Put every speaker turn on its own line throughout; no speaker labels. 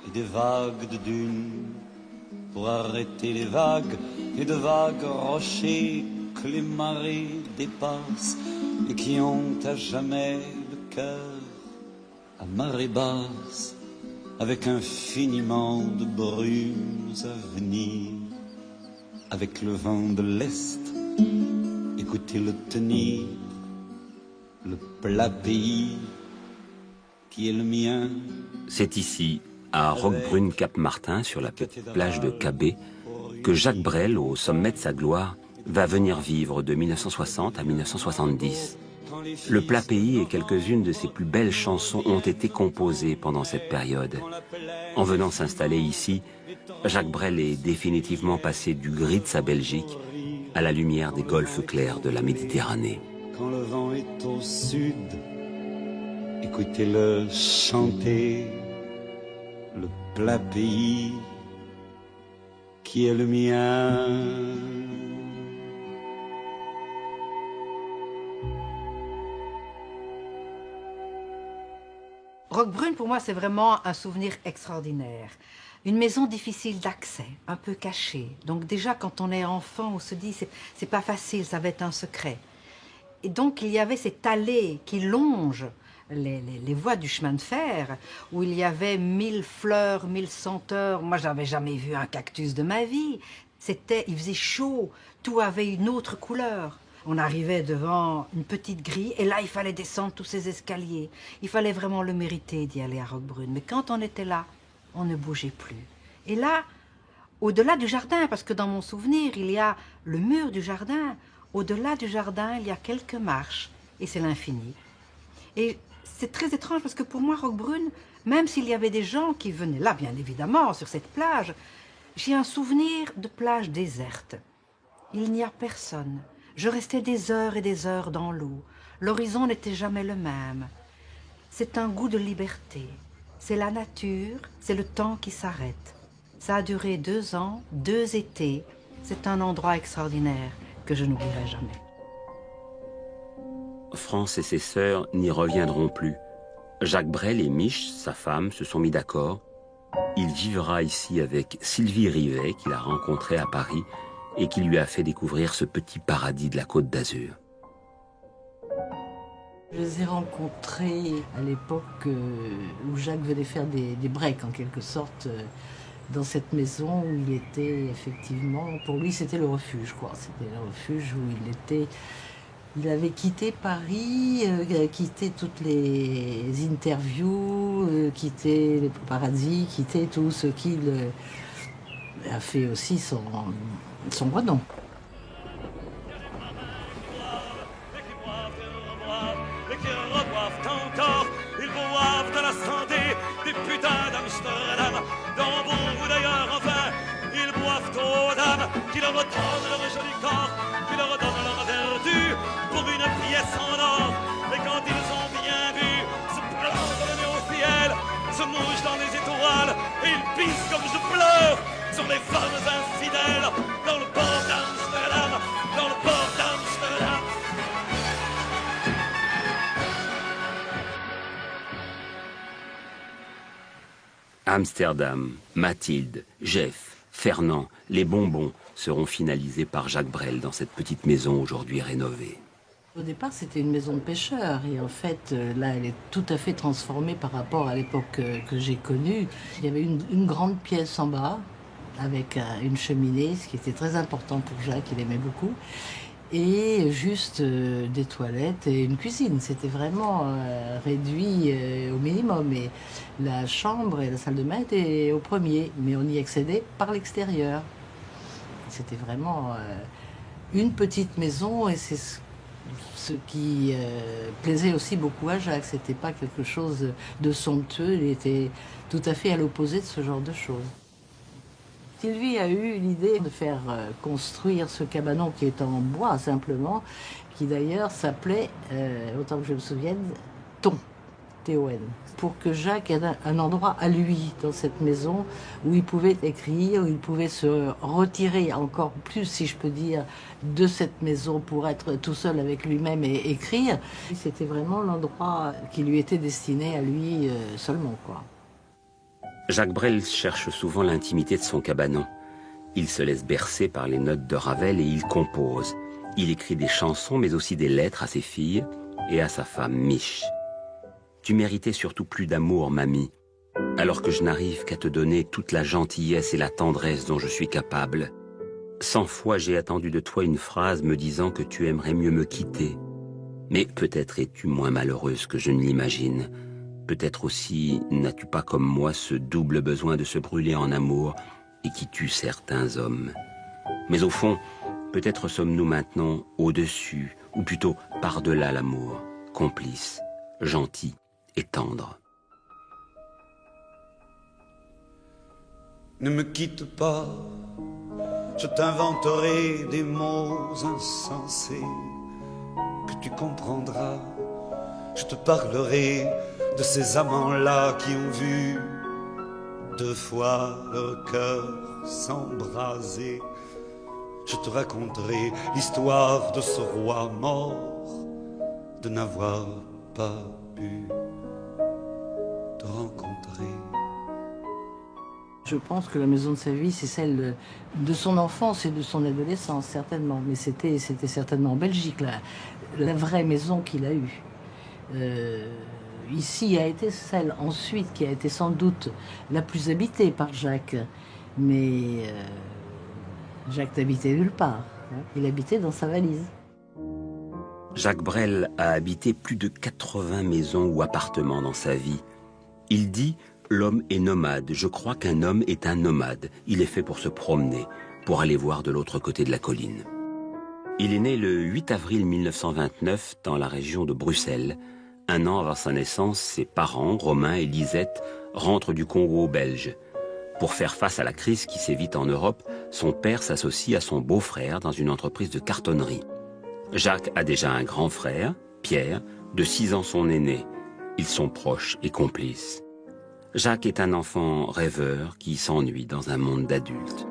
et des vagues de dunes pour arrêter les vagues et de vagues rochers que les marées dépassent et qui ont à jamais le cœur à marée basse avec infiniment de brumes à venir, avec le vent de l'Est, écoutez-le tenir, le plat pays qui est le mien.
C'est ici, à Roquebrune-Cap-Martin, sur la petite plage de Cabé, que Jacques Brel, au sommet de sa gloire, va venir vivre de 1960 à 1970. Le plat pays et quelques-unes de ses plus belles chansons ont été composées pendant cette période. En venant s'installer ici, Jacques Brel est définitivement passé du gris de sa Belgique à la lumière des golfes clairs de la Méditerranée.
Quand le vent est au sud, écoutez-le chanter, le plat pays qui est le mien.
Roquebrune, pour moi, c'est vraiment un souvenir extraordinaire. Une maison difficile d'accès, un peu cachée. Donc déjà, quand on est enfant, on se dit, c'est pas facile, ça va être un secret. Et donc, il y avait cette allée qui longe les voies du chemin de fer, où il y avait 1000 fleurs, 1000 senteurs. Moi, j'avais jamais vu un cactus de ma vie. Il faisait chaud, tout avait une autre couleur. On arrivait devant une petite grille et là, il fallait descendre tous ces escaliers. Il fallait vraiment le mériter d'y aller à Roquebrune. Mais quand on était là, on ne bougeait plus. Et là, au-delà du jardin, parce que dans mon souvenir, il y a le mur du jardin. Au-delà du jardin, il y a quelques marches et c'est l'infini. Et c'est très étrange parce que pour moi, Roquebrune, même s'il y avait des gens qui venaient là, bien évidemment, sur cette plage, j'ai un souvenir de plage déserte. Il n'y a personne. Je restais des heures et des heures dans l'eau. L'horizon n'était jamais le même. C'est un goût de liberté. C'est la nature, c'est le temps qui s'arrête. Ça a duré 2 ans, 2 étés. C'est un endroit extraordinaire que je n'oublierai jamais.
France et ses sœurs n'y reviendront plus. Jacques Brel et Mich, sa femme, se sont mis d'accord. Il vivra ici avec Sylvie Rivet, qu'il a rencontrée à Paris, et qui lui a fait découvrir ce petit paradis de la Côte d'Azur.
Je les ai rencontrés à l'époque où Jacques venait faire des breaks, en quelque sorte, dans cette maison où il était effectivement... Pour lui, c'était le refuge, quoi. C'était le refuge où il était... Il avait quitté Paris, quitté toutes les interviews, quitté les paparazzi, quitté tout ce qu'il a fait aussi son renom.
Ils boivent de la santé des putains d'Amsterdam, d'Hambourg ou d'ailleurs, enfin, ils boivent aux dames qui leur donnent leur joli corps, qui leur donnent leur vertu pour une pièce en or. Et quand ils ont bien bu, se plantent le nez au ciel, se mouchent dans les étoiles, et ils pissent comme je pleure sur les femmes infidèles dans le port d'Amsterdam, dans le port d'Amsterdam.
Amsterdam, Mathilde, Jeff, Fernand, les bonbons seront finalisés par Jacques Brel dans cette petite maison aujourd'hui rénovée.
Au départ, c'était une maison de pêcheurs et en fait, là, elle est tout à fait transformée par rapport à l'époque que j'ai connue. Il y avait une grande pièce en bas avec une cheminée, ce qui était très important pour Jacques, il aimait beaucoup. Et juste des toilettes et une cuisine. C'était vraiment réduit au minimum. Et la chambre et la salle de bain étaient au premier, mais on y accédait par l'extérieur. C'était vraiment une petite maison et c'est ce qui plaisait aussi beaucoup à Jacques. C'était pas quelque chose de somptueux, il était tout à fait à l'opposé de ce genre de choses. Sylvie a eu l'idée de faire construire ce cabanon qui est en bois simplement, qui d'ailleurs s'appelait, autant que je me souvienne, Thon, T-O-N, pour que Jacques ait un endroit à lui dans cette maison où il pouvait écrire, où il pouvait se retirer encore plus, si je peux dire, de cette maison pour être tout seul avec lui-même et écrire. C'était vraiment l'endroit qui lui était destiné à lui seulement, quoi.
Jacques Brel cherche souvent l'intimité de son cabanon. Il se laisse bercer par les notes de Ravel et il compose. Il écrit des chansons mais aussi des lettres à ses filles et à sa femme Mich. Tu méritais surtout plus d'amour, mamie, alors que je n'arrive qu'à te donner toute la gentillesse et la tendresse dont je suis capable. 100 fois j'ai attendu de toi une phrase me disant que tu aimerais mieux me quitter. Mais peut-être es-tu moins malheureuse que je ne l'imagine. Peut-être aussi n'as-tu pas comme moi ce double besoin de se brûler en amour et qui tue certains hommes. Mais au fond, peut-être sommes-nous maintenant au-dessus, ou plutôt par-delà l'amour, complices, gentils et tendres.
Ne me quitte pas, je t'inventerai des mots insensés que tu comprendras. Je te parlerai de ces amants-là qui ont vu 2 fois leur cœur s'embraser. Je te raconterai l'histoire de ce roi mort, de n'avoir pas pu te rencontrer.
Je pense que la maison de sa vie, c'est celle de son enfance et de son adolescence, certainement. Mais c'était certainement en Belgique, la vraie maison qu'il a eue. Ici a été celle ensuite qui a été sans doute la plus habitée par Jacques. Mais Jacques n'habitait nulle part. Hein. Il habitait dans sa valise.
Jacques Brel a habité plus de 80 maisons ou appartements dans sa vie. Il dit « L'homme est nomade. Je crois qu'un homme est un nomade. Il est fait pour se promener, pour aller voir de l'autre côté de la colline. » Il est né le 8 avril 1929 dans la région de Bruxelles. 1 an avant sa naissance, ses parents, Romain et Lisette, rentrent du Congo belge. Pour faire face à la crise qui sévit en Europe, son père s'associe à son beau-frère dans une entreprise de cartonnerie. Jacques a déjà un grand frère, Pierre, de 6 ans son aîné. Ils sont proches et complices. Jacques est un enfant rêveur qui s'ennuie dans un monde d'adultes.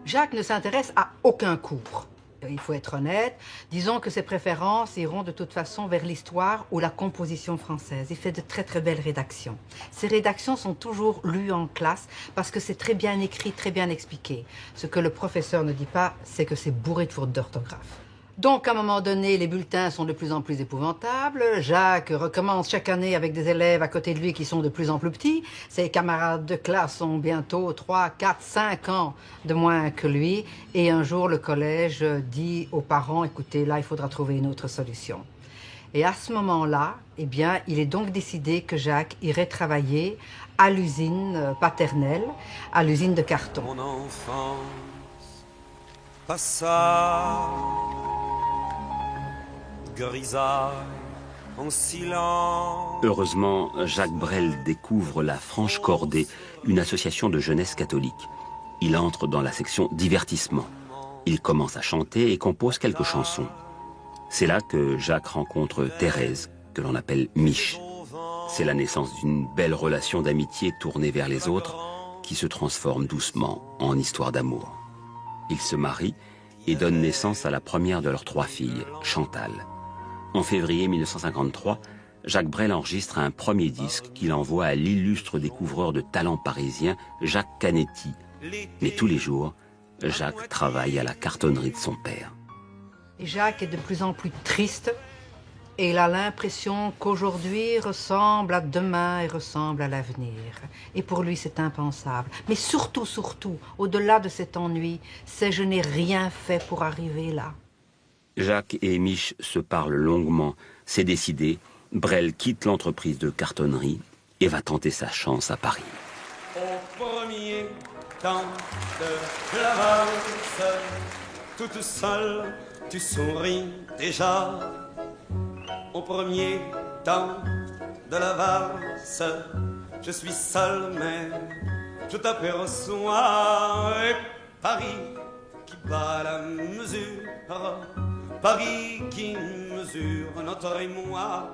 Jacques ne s'intéresse à aucun cours. Il faut être honnête. Disons que ses préférences iront de toute façon vers l'histoire ou la composition française. Il fait de très très belles rédactions. Ces rédactions sont toujours lues en classe parce que c'est très bien écrit, très bien expliqué. Ce que le professeur ne dit pas, c'est que c'est bourré de fautes d'orthographe. Donc, à un moment donné, les bulletins sont de plus en plus épouvantables. Jacques recommence chaque année avec des élèves à côté de lui qui sont de plus en plus petits. Ses camarades de classe ont bientôt 3, 4, 5 ans de moins que lui. Et un jour, le collège dit aux parents, écoutez, là, il faudra trouver une autre solution. Et à ce moment-là, eh bien, il est donc décidé que Jacques irait travailler à l'usine paternelle, à l'usine de carton.
Mon enfance passa grisaille en silence.
Heureusement, Jacques Brel découvre la Franche Cordée, une association de jeunesse catholique. Il entre dans la section divertissement. Il commence à chanter et compose quelques chansons. C'est là que Jacques rencontre Thérèse, que l'on appelle Mich. C'est la naissance d'une belle relation d'amitié tournée vers les autres qui se transforme doucement en histoire d'amour. Ils se marient et donnent naissance à la première de leurs 3 filles, Chantal. En février 1953, Jacques Brel enregistre un premier disque qu'il envoie à l'illustre découvreur de talent parisien Jacques Canetti. Mais tous les jours, Jacques travaille à la cartonnerie de son père.
Et Jacques est de plus en plus triste et il a l'impression qu'aujourd'hui ressemble à demain et ressemble à l'avenir. Et pour lui, c'est impensable. Mais surtout, au-delà de cet ennui, c'est je n'ai rien fait pour arriver là.
Jacques et Mich se parlent longuement. C'est décidé, Brel quitte l'entreprise de cartonnerie et va tenter sa chance à Paris.
Au premier temps de la valse, toute seule, tu souris déjà. Au premier temps de la valse, je suis seul, mais je t'aperçois. Et Paris qui bat la mesure, Paris qui mesure notre émoi.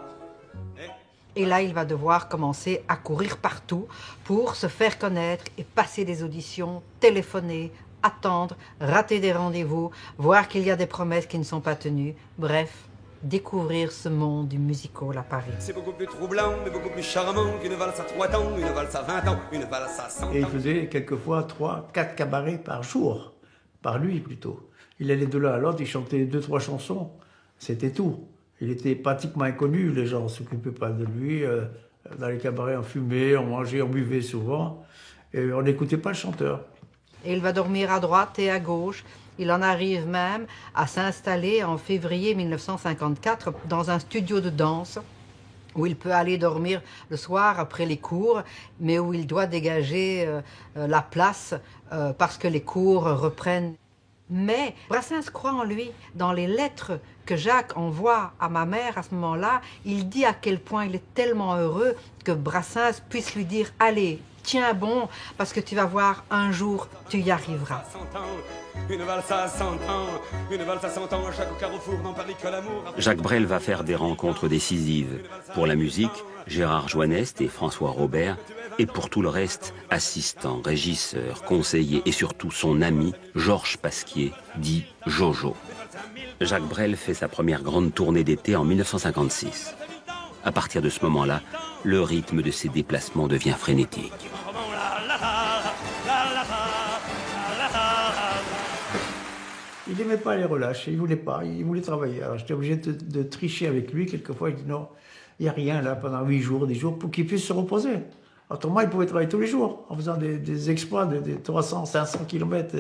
Et là, il va devoir commencer à courir partout pour se faire connaître et passer des auditions, téléphoner, attendre, rater des rendez-vous, voir qu'il y a des promesses qui ne sont pas tenues. Bref, découvrir ce monde du music-hall à Paris.
C'est beaucoup plus troublant, mais beaucoup plus charmant qu'une valse à 3 temps, une valse à 20 ans, une valse à 100 ans.
Et il faisait quelquefois 3, 4 cabarets par jour, par nuit plutôt. Il allait de l'un à l'autre, il chantait 2, 3 chansons, c'était tout. Il était pratiquement inconnu, les gens ne s'occupaient pas de lui. Dans les cabarets, on fumait, on mangeait, on buvait souvent, et on n'écoutait pas le chanteur.
Et il va dormir à droite et à gauche. Il en arrive même à s'installer en février 1954 dans un studio de danse où il peut aller dormir le soir après les cours, mais où il doit dégager la place parce que les cours reprennent. Mais Brassens croit en lui. Dans les lettres que Jacques envoie à ma mère à ce moment-là, il dit à quel point il est tellement heureux que Brassens puisse lui dire « Allez, tiens bon, parce que tu vas voir, un jour, tu y arriveras. »
Une valse à 100 ans, une valse à 100 ans, chaque carrefour dans Paris que l'amour...
Jacques Brel va faire des rencontres décisives. Pour la musique, Gérard Joannest et François Robert, et pour tout le reste, assistant, régisseur, conseiller et surtout son ami Georges Pasquier, dit Jojo. Jacques Brel fait sa première grande tournée d'été en 1956. À partir de ce moment-là, le rythme de ses déplacements devient frénétique.
Il n'aimait pas les relâches, il ne voulait pas, il voulait travailler. Alors j'étais obligé de tricher avec lui. Quelquefois, il dit non, il n'y a rien là pendant 8 jours, 10 jours, pour qu'il puisse se reposer. Autrement, il pouvait travailler tous les jours, en faisant des exploits de 300, 500 km,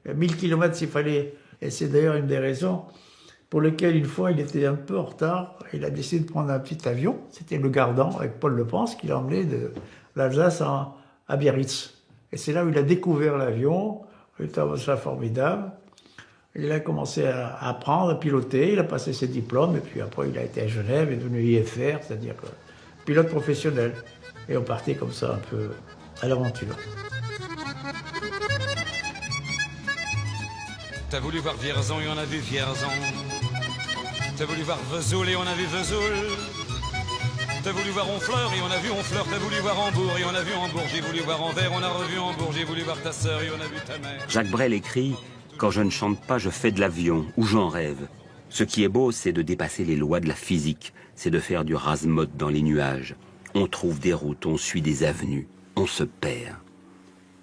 1000 km s'il fallait. Et c'est d'ailleurs une des raisons pour lesquelles, une fois, il était un peu en retard. Il a décidé de prendre un petit avion, c'était le Gardan, avec Paul Lepance, qui l'a emmené de l'Alsace à Biarritz. Et c'est là où il a découvert l'avion, il était ça formidable. Il a commencé à apprendre, à piloter, il a passé ses diplômes, et puis après il a été à Genève, il est devenu IFR, c'est-à-dire pilote professionnel. Et on partait comme ça un peu à l'aventure.
T'as voulu voir Vierzon et on a vu Vierzon. T'as voulu voir Vesoul et on a vu Vesoul. T'as voulu voir Honfleur et on a vu Honfleur. T'as voulu voir Hambourg et on a vu Hambourg. J'ai voulu voir Anvers, on a revu Hambourg. J'ai voulu voir ta sœur et on a vu ta mère.
Jacques Brel écrit « Quand je ne chante pas, je fais de l'avion, ou j'en rêve. Ce qui est beau, c'est de dépasser les lois de la physique, c'est de faire du rase-motte dans les nuages. On trouve des routes, on suit des avenues, on se perd. »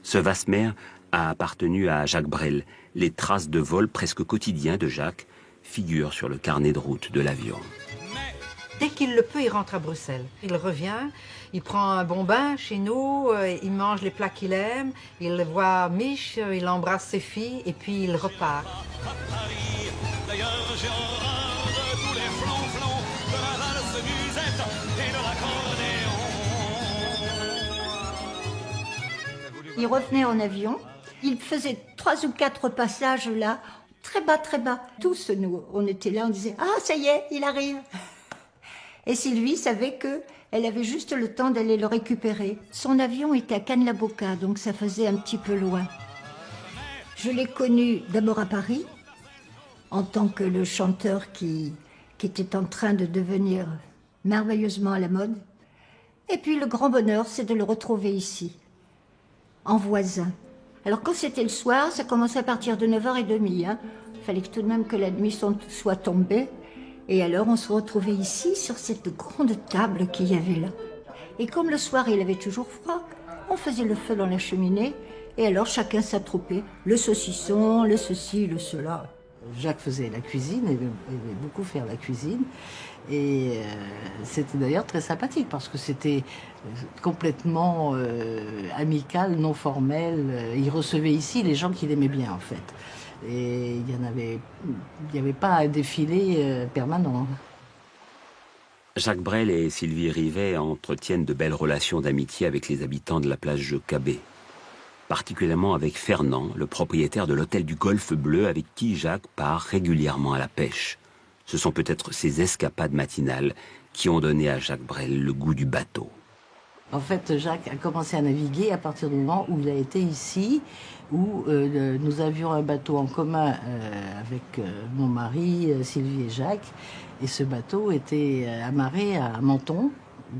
Ce vaste-mer a appartenu à Jacques Brel. Les traces de vol presque quotidiens de Jacques figurent sur le carnet de route de l'avion.
Dès qu'il le peut, il rentre à Bruxelles. Il revient, il prend un bon bain chez nous, il mange les plats qu'il aime, il voit Mich, il embrasse ses filles et puis il repart.
D'ailleurs, j'ai horreur de tous les flonflons, de la valse musette et de l'accordéon.
Il revenait en avion, il faisait 3 ou 4 passages là, très bas, très bas. Tous, nous, on était là, on disait « Ah, ça y est, il arrive !» Et Sylvie savait qu'elle avait juste le temps d'aller le récupérer. Son avion était à Cannes-la-Boca, donc ça faisait un petit peu loin. Je l'ai connu d'abord à Paris, en tant que le chanteur qui était en train de devenir merveilleusement à la mode. Et puis le grand bonheur, c'est de le retrouver ici, en voisin. Alors quand c'était le soir, ça commençait à partir de 9h30. Il fallait tout de même que la nuit soit tombée. Et alors on se retrouvait ici, sur cette grande table qu'il y avait là. Et comme le soir il avait toujours froid, on faisait le feu dans la cheminée. Et alors chacun s'attroupait, le saucisson, le ceci, le cela.
Jacques faisait la cuisine, il aimait beaucoup faire la cuisine. Et c'était d'ailleurs très sympathique parce que c'était complètement amical, non formel. Il recevait ici les gens qu'il aimait bien en fait. Et il n'y avait pas un défilé permanent.
Jacques Brel et Sylvie Rivet entretiennent de belles relations d'amitié avec les habitants de la plage de Cabé. Particulièrement avec Fernand, le propriétaire de l'hôtel du Golfe Bleu avec qui Jacques part régulièrement à la pêche. Ce sont peut-être ces escapades matinales qui ont donné à Jacques Brel le goût du bateau.
En fait, Jacques a commencé à naviguer à partir du moment où il a été ici, où nous avions un bateau en commun avec mon mari, Sylvie et Jacques. Et ce bateau était amarré à Menton.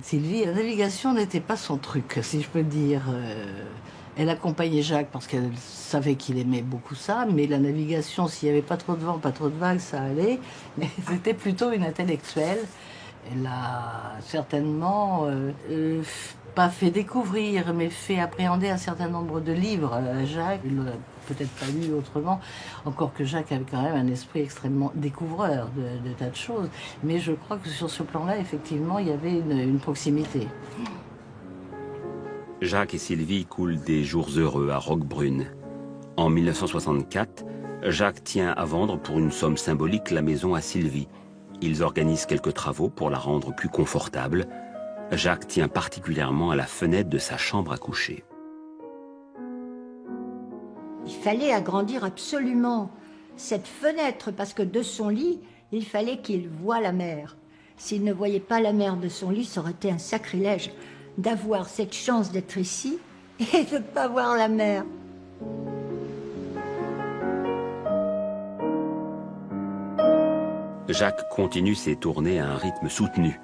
Sylvie, la navigation n'était pas son truc, si je peux dire. Elle accompagnait Jacques parce qu'elle savait qu'il aimait beaucoup ça, mais la navigation, s'il n'y avait pas trop de vent, pas trop de vagues, ça allait. Mais c'était plutôt une intellectuelle. Elle a certainement pas fait découvrir, mais fait appréhender un certain nombre de livres à Jacques. Il l'aurait peut-être pas lu autrement, encore que Jacques avait quand même un esprit extrêmement découvreur de tas de choses. Mais je crois que sur ce plan-là, effectivement, il y avait une proximité.
Jacques et Sylvie coulent des jours heureux à Roquebrune. En 1964, Jacques tient à vendre pour une somme symbolique la maison à Sylvie. Ils organisent quelques travaux pour la rendre plus confortable. Jacques tient particulièrement à la fenêtre de sa chambre à coucher.
Il fallait agrandir absolument cette fenêtre parce que de son lit, il fallait qu'il voie la mer. S'il ne voyait pas la mer de son lit, ça aurait été un sacrilège d'avoir cette chance d'être ici et de ne pas voir la mer.
Jacques continue ses tournées à un rythme soutenu.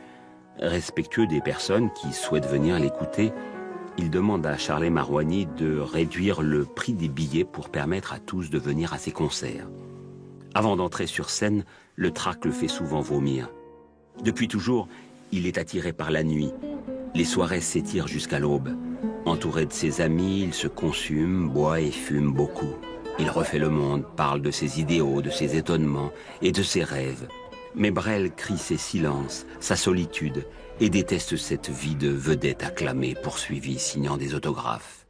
Respectueux des personnes qui souhaitent venir l'écouter, il demande à Charlet Marouani de réduire le prix des billets pour permettre à tous de venir à ses concerts. Avant d'entrer sur scène, le trac le fait souvent vomir. Depuis toujours, il est attiré par la nuit. Les soirées s'étirent jusqu'à l'aube. Entouré de ses amis, il se consume, boit et fume beaucoup. Il refait le monde, parle de ses idéaux, de ses étonnements et de ses rêves. Mais Brel crie ses silences, sa solitude, et déteste cette vie de vedette acclamée, poursuivie, signant des autographes.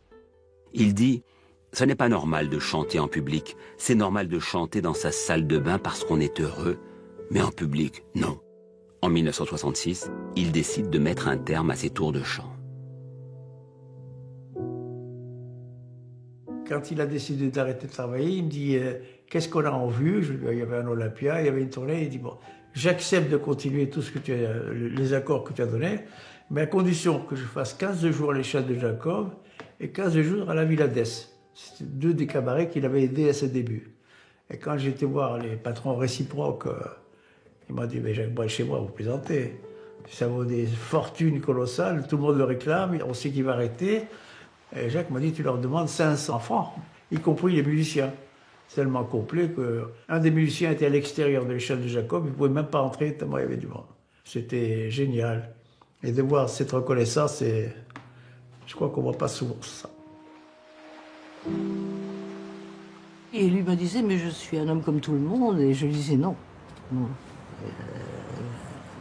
Il dit « Ce n'est pas normal de chanter en public, c'est normal de chanter dans sa salle de bain parce qu'on est heureux, mais en public, non. » En 1966, il décide de mettre un terme à ses tours de chant.
Quand il a décidé d'arrêter de travailler, il me dit qu'est-ce qu'on a en vue? Il y avait un Olympia, il y avait une tournée. Il dit bon, j'accepte de continuer tout ce que les accords que tu as donnés, mais à condition que je fasse 15 jours à l'échelle de Jacob et 15 jours à la Villa d'Es. C'était deux des cabarets qu'il avait aidés à ses débuts. Et quand j'étais voir les patrons réciproques, il m'a dit mais Jacques Brel, chez moi, vous plaisantez. Ça vaut des fortunes colossales, tout le monde le réclame, on sait qu'il va arrêter. Et Jacques m'a dit, tu leur demandes 500 francs, y compris les musiciens. C'est tellement complet qu'un des musiciens était à l'extérieur de l'échelle de Jacob, il ne pouvait même pas entrer tellement il y avait du monde. C'était génial. Et de voir cette reconnaissance, je crois qu'on ne voit pas souvent ça.
Et lui me disait, mais je suis un homme comme tout le monde, et je lui disais non. Non.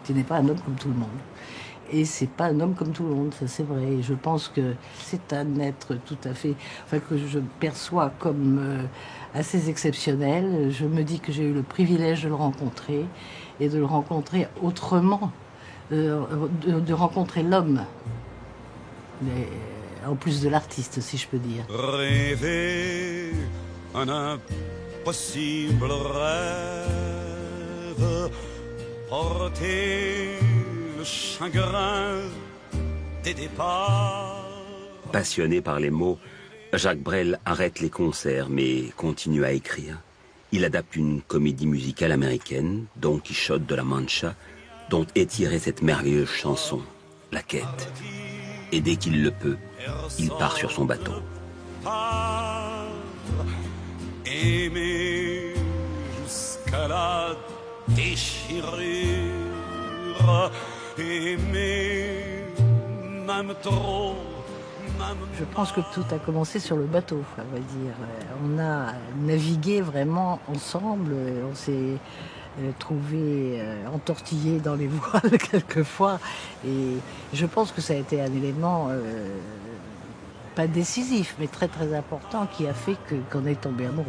Tu n'es pas un homme comme tout le monde. Et c'est pas un homme comme tout le monde, ça c'est vrai. Et je pense que c'est un être tout à fait, enfin que je perçois comme assez exceptionnel. Je me dis que j'ai eu le privilège de le rencontrer et de le rencontrer autrement, de rencontrer l'homme, en plus de l'artiste, si je peux dire.
Rêver un impossible rêve, porter le chagrin des départs.
Passionné par les mots, Jacques Brel arrête les concerts mais continue à écrire. Il adapte une comédie musicale américaine, Don Quichotte de la Mancha, dont est tirée cette merveilleuse chanson, La Quête. Et dès qu'il le peut, il part sur son bateau.
Aimer jusqu'à la déchirure, aimer même trop.
Je pense que tout a commencé sur le bateau, on va dire. On a navigué vraiment ensemble, on s'est trouvés entortillés dans les voiles quelquefois. Et je pense que ça a été un élément, pas décisif, mais très très important, qui a fait qu'on est tombé amoureux.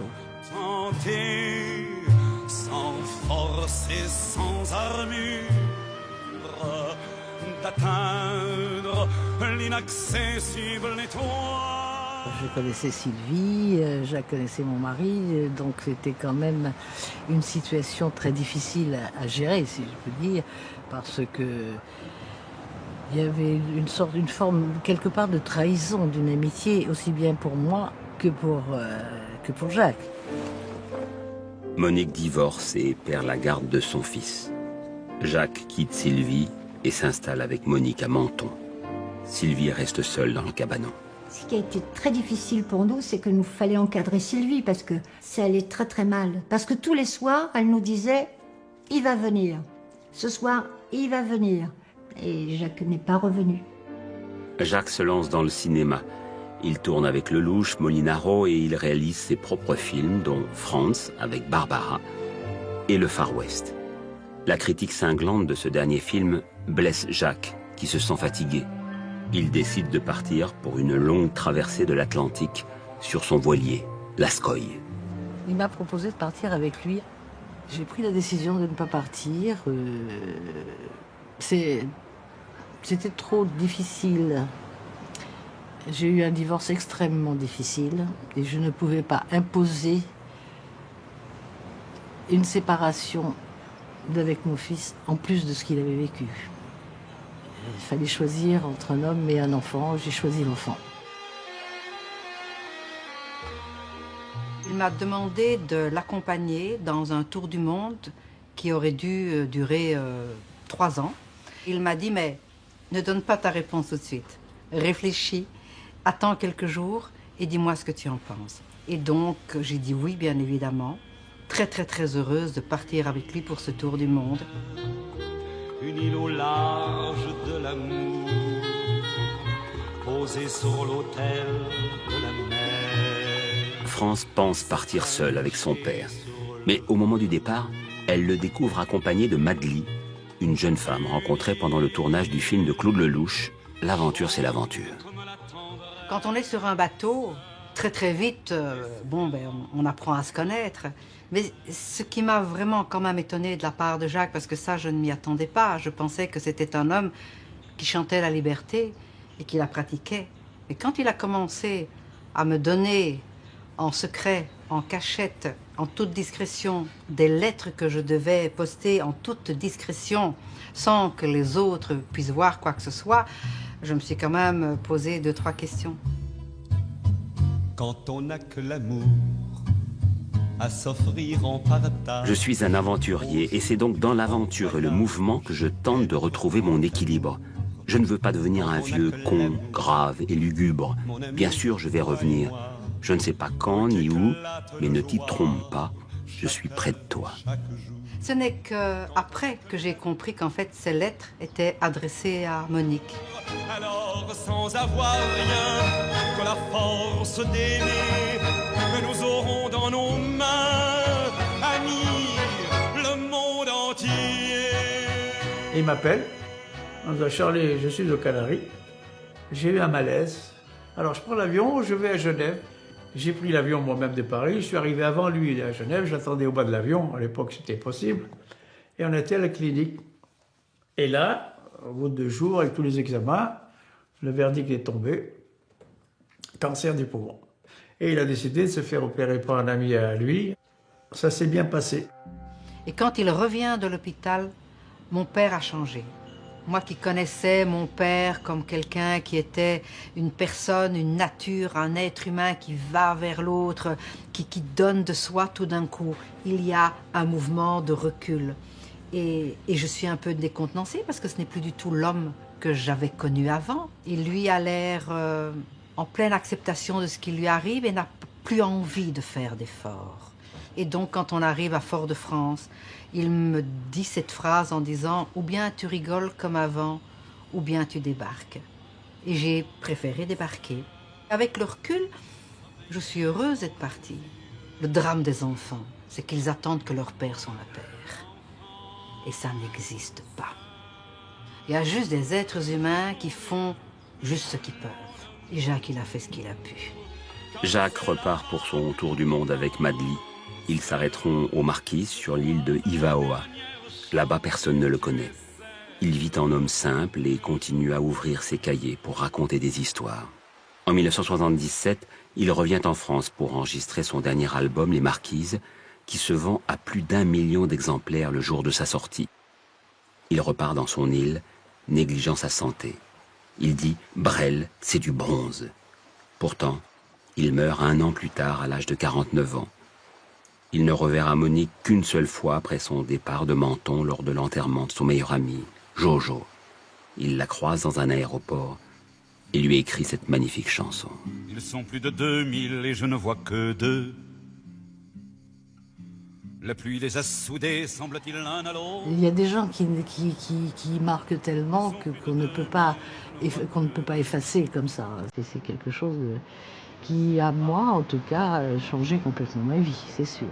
Tenter sans force et sans armure d'atteindre l'inaccessible étoile.
Je connaissais Sylvie, je connaissais mon mari, donc c'était quand même une situation très difficile à gérer, si je peux dire, parce que il y avait une forme quelque part de trahison d'une amitié, aussi bien pour moi que pour Jacques.
Monique divorce et perd la garde de son fils. Jacques quitte Sylvie et s'installe avec Monique à Menton. Sylvie reste seule dans le cabanon.
Ce qui a été très difficile pour nous, c'est que nous fallait encadrer Sylvie parce que ça allait très très mal. Parce que tous les soirs, elle nous disait « il va venir ». Ce soir, il va venir. Et Jacques n'est pas revenu.
Jacques se lance dans le cinéma. Il tourne avec Lelouch, Molinaro et il réalise ses propres films, dont Franz avec Barbara et Le Far West. La critique cinglante de ce dernier film blesse Jacques, qui se sent fatigué. Il décide de partir pour une longue traversée de l'Atlantique sur son voilier, l'Ascoy.
Il m'a proposé de partir avec lui. J'ai pris la décision de ne pas partir. C'était trop difficile. J'ai eu un divorce extrêmement difficile et je ne pouvais pas imposer une séparation avec mon fils en plus de ce qu'il avait vécu. Il fallait choisir entre un homme et un enfant. J'ai choisi l'enfant.
Il m'a demandé de l'accompagner dans un tour du monde qui aurait dû durer 3 ans. Il m'a dit, mais ne donne pas ta réponse tout de suite. Réfléchis, attends quelques jours et dis-moi ce que tu en penses. Et donc, j'ai dit oui, bien évidemment. Très, très, très heureuse de partir avec lui pour ce tour du monde.
Une île au large de l'amour, posée sur l'autel de la mer.
France pense partir seule avec son père. Mais au moment du départ, elle le découvre accompagné de Madely, une jeune femme rencontrée pendant le tournage du film de Claude Lelouch, L'aventure, c'est l'aventure.
Quand on est sur un bateau, très très vite, on apprend à se connaître. Mais ce qui m'a vraiment quand même étonnée de la part de Jacques, parce que ça, je ne m'y attendais pas. Je pensais que c'était un homme qui chantait la liberté et qui la pratiquait. Mais quand il a commencé à me donner en secret, en cachette, en toute discrétion, des lettres que je devais poster en toute discrétion, sans que les autres puissent voir quoi que ce soit, je me suis quand même posé 2-3 questions.
Quand on n'a que l'amour à s'offrir en partage.
Je suis un aventurier et c'est donc dans l'aventure et le mouvement que je tente de retrouver mon équilibre. Je ne veux pas devenir un vieux con, grave et lugubre. Bien sûr, je vais revenir. Je ne sais pas quand ni où, mais ne t'y trompe pas, je suis près de toi.
Ce n'est qu'après que j'ai compris qu'en fait, ces lettres étaient adressées à Monique.
Alors, sans avoir rien que la force d'aimer, que nous aurons dans nos mains, amis, le monde entier.
Et il m'appelle, en disant, Charlie, je suis aux Canaries, j'ai eu un malaise. Alors je prends l'avion, je vais à Genève. J'ai pris l'avion moi-même de Paris, je suis arrivé avant lui à Genève, j'attendais au bas de l'avion, à l'époque c'était possible. Et on était à la clinique. Et là, au bout de 2 jours, avec tous les examens, le verdict est tombé, cancer du poumon. Et il a décidé de se faire opérer par un ami à lui. Ça s'est bien passé.
Et quand il revient de l'hôpital, mon père a changé. Moi qui connaissais mon père comme quelqu'un qui était une personne, une nature, un être humain qui va vers l'autre, qui donne de soi tout d'un coup, il y a un mouvement de recul. Et je suis un peu décontenancée parce que ce n'est plus du tout l'homme que j'avais connu avant. Il lui a l'air en pleine acceptation de ce qui lui arrive et n'a plus envie de faire d'efforts. Et donc quand on arrive à Fort-de-France, il me dit cette phrase en disant « ou bien tu rigoles comme avant, ou bien tu débarques ». Et j'ai préféré débarquer. Avec le recul, je suis heureuse d'être partie. Le drame des enfants, c'est qu'ils attendent que leur père soit leur père. Et ça n'existe pas. Il y a juste des êtres humains qui font juste ce qu'ils peuvent. Et Jacques, il a fait ce qu'il a pu.
Jacques repart pour son tour du monde avec Madely. Ils s'arrêteront aux Marquises sur l'île de Ivaoa. Là-bas, personne ne le connaît. Il vit en homme simple et continue à ouvrir ses cahiers pour raconter des histoires. En 1977, il revient en France pour enregistrer son dernier album, Les Marquises, qui se vend à plus d'1 million d'exemplaires le jour de sa sortie. Il repart dans son île, négligeant sa santé. Il dit « Brel, c'est du bronze ». Pourtant, il meurt 1 an plus tard, à l'âge de 49 ans. Il ne reverra Monique qu'une seule fois après son départ de Menton lors de l'enterrement de son meilleur ami, Jojo. Il la croise dans un aéroport et lui écrit cette magnifique chanson.
Ils sont plus de 2000 et je ne vois que deux. La pluie les a soudés, semble-t-il, l'un à l'autre.
Il y a des gens qui marquent tellement qu'on ne peut pas effacer comme ça. C'est quelque chose qui, à moi, en tout cas, a changé complètement ma vie, c'est sûr.